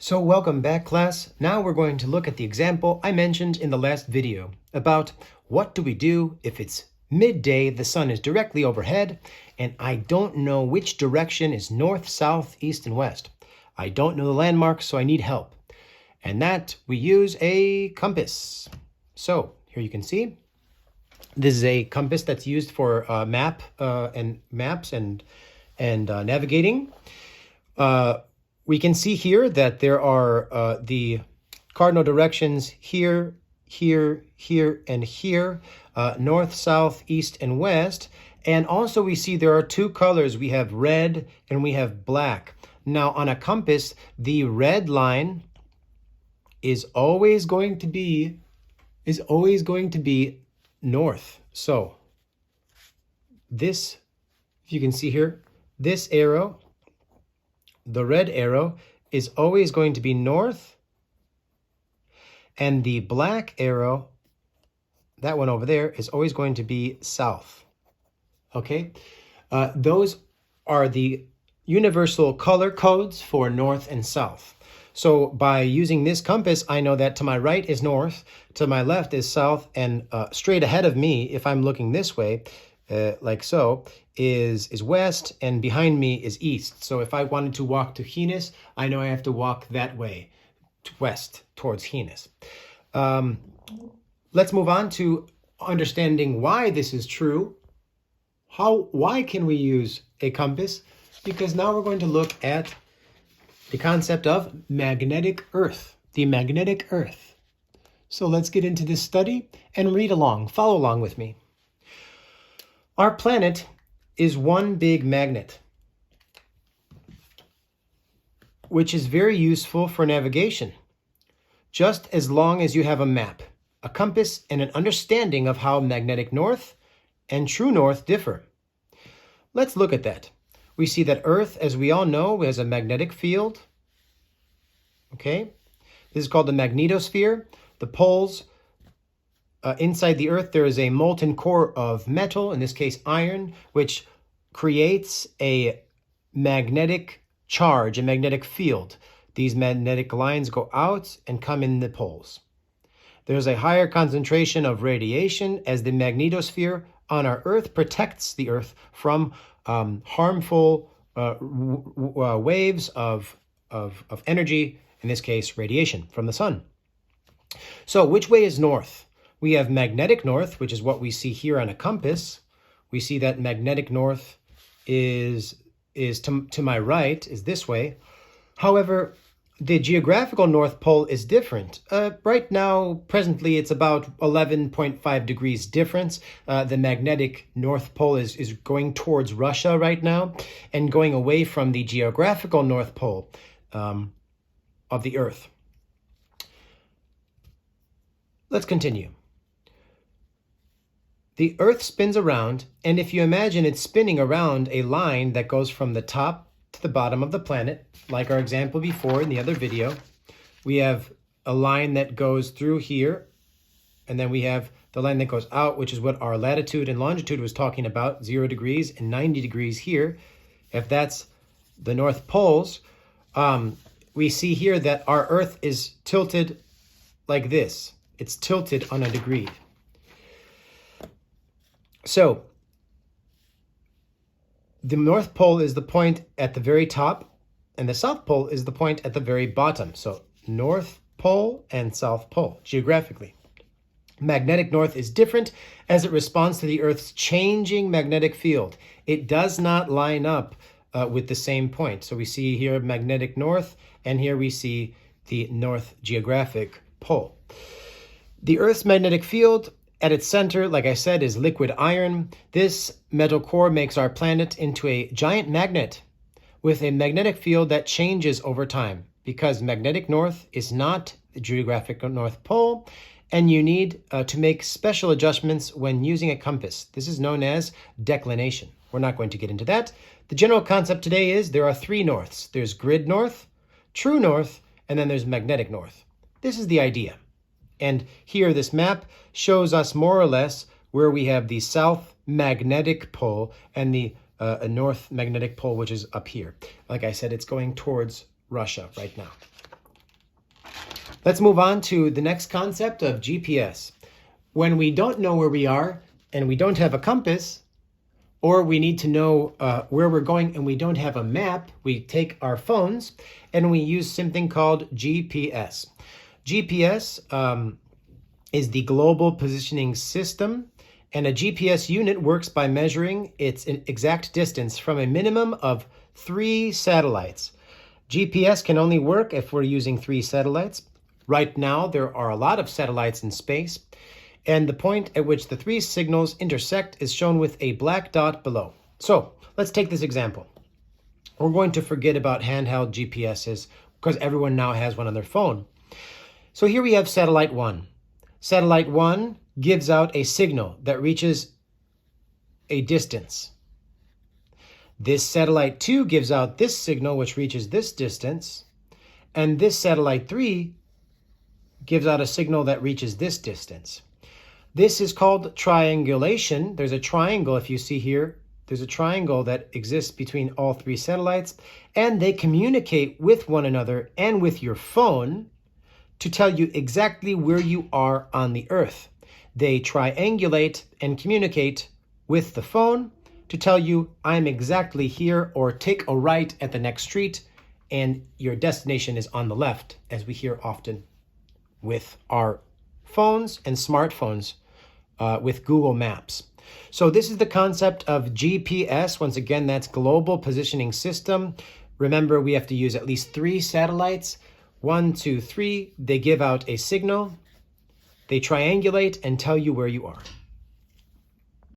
So welcome back, class. Now we're going to look at the example I mentioned in the last video about what do we do if it's midday, the sun is directly overhead, and I don't know which direction is north, south, east, and west. I don't know the landmarks, so I need help. And that we use a compass. So here you can see, this is a compass that's used for maps and navigating. We can see here that there are the cardinal directions here, here, here, and here, north, south, east, and west. And also we see there are two colors. We have red and we have black. Now on a compass, the red line is always going to be north. So this, if you can see here, this arrow, the red arrow, is always going to be north, and the black arrow, that one over there, is always going to be south. Okay, those are the universal color codes for north and south. So by using this compass, I know that to my right is north, to my left is south, and straight ahead of me, if I'm looking this way, like so, is west, and behind me is east. So if I wanted to walk to Henes, I know I have to walk that way, west, towards Henes. Let's move on to understanding why this is true. Why can we use a compass? Because now we're going to look at the concept of magnetic Earth, the magnetic Earth. So let's get into this study and read along, follow along with me. Our planet is one big magnet, which is very useful for navigation, just as long as you have a map, a compass, and an understanding of how magnetic north and true north differ. Let's look at that. We see that Earth, as we all know, has a magnetic field. Okay, this is called the magnetosphere. The poles inside the Earth, there is a molten core of metal, in this case iron, which creates a magnetic charge, a magnetic field. These magnetic lines go out and come in the poles. There's a higher concentration of radiation as the magnetosphere on our Earth protects the Earth from harmful waves of energy, in this case radiation from the sun. So which way is north? We have magnetic north, which is what we see here on a compass. We see that magnetic north is to my right, is this way. However, the geographical North Pole is different. Right now, presently, it's about 11.5 degrees difference. The magnetic North Pole is going towards Russia right now and going away from the geographical North Pole of the Earth. Let's continue. The Earth spins around, and if you imagine it's spinning around a line that goes from the top to the bottom of the planet, like our example before in the other video, we have a line that goes through here, and then we have the line that goes out, which is what our latitude and longitude was talking about, 0 degrees and 90 degrees here. If that's the North Poles, we see here that our Earth is tilted like this. It's tilted on a degree. So the North Pole is the point at the very top, and the South Pole is the point at the very bottom. So North Pole and South Pole, geographically. Magnetic north is different as it responds to the Earth's changing magnetic field. It does not line up with the same point. So we see here magnetic north, and here we see the North geographic pole. The Earth's magnetic field at its center, like I said, is liquid iron. This metal core makes our planet into a giant magnet with a magnetic field that changes over time because magnetic north is not the geographic North Pole, and you need to make special adjustments when using a compass. This is known as declination. We're not going to get into that. The general concept today is there are three norths. There's grid north, true north, and then there's magnetic north. This is the idea. And here, this map shows us more or less where we have the south magnetic pole and the north magnetic pole, which is up here. Like I said, it's going towards Russia right now. Let's move on to the next concept of GPS. When we don't know where we are and we don't have a compass, or we need to know where we're going and we don't have a map, we take our phones and we use something called GPS. GPS is the Global Positioning System, and a GPS unit works by measuring its exact distance from a minimum of 3 satellites. GPS can only work if we're using 3 satellites. Right now, there are a lot of satellites in space, and the point at which the 3 signals intersect is shown with a black dot below. So let's take this example. We're going to forget about handheld GPSs because everyone now has one on their phone. So here we have satellite 1. Satellite 1 gives out a signal that reaches a distance. This satellite 2 gives out this signal, which reaches this distance. And this satellite 3 gives out a signal that reaches this distance. This is called triangulation. There's a triangle, if you see here, there's a triangle that exists between all 3 satellites, and they communicate with one another and with your phone to tell you exactly where you are on the Earth. They triangulate and communicate with the phone to tell you, I'm exactly here, or take a right at the next street, and your destination is on the left, as we hear often with our phones and smartphones with Google Maps. So this is the concept of GPS. Once again, that's Global Positioning System. Remember, we have to use at least 3 satellites. 1, 2, 3. They give out a signal. They triangulate and tell you where you are.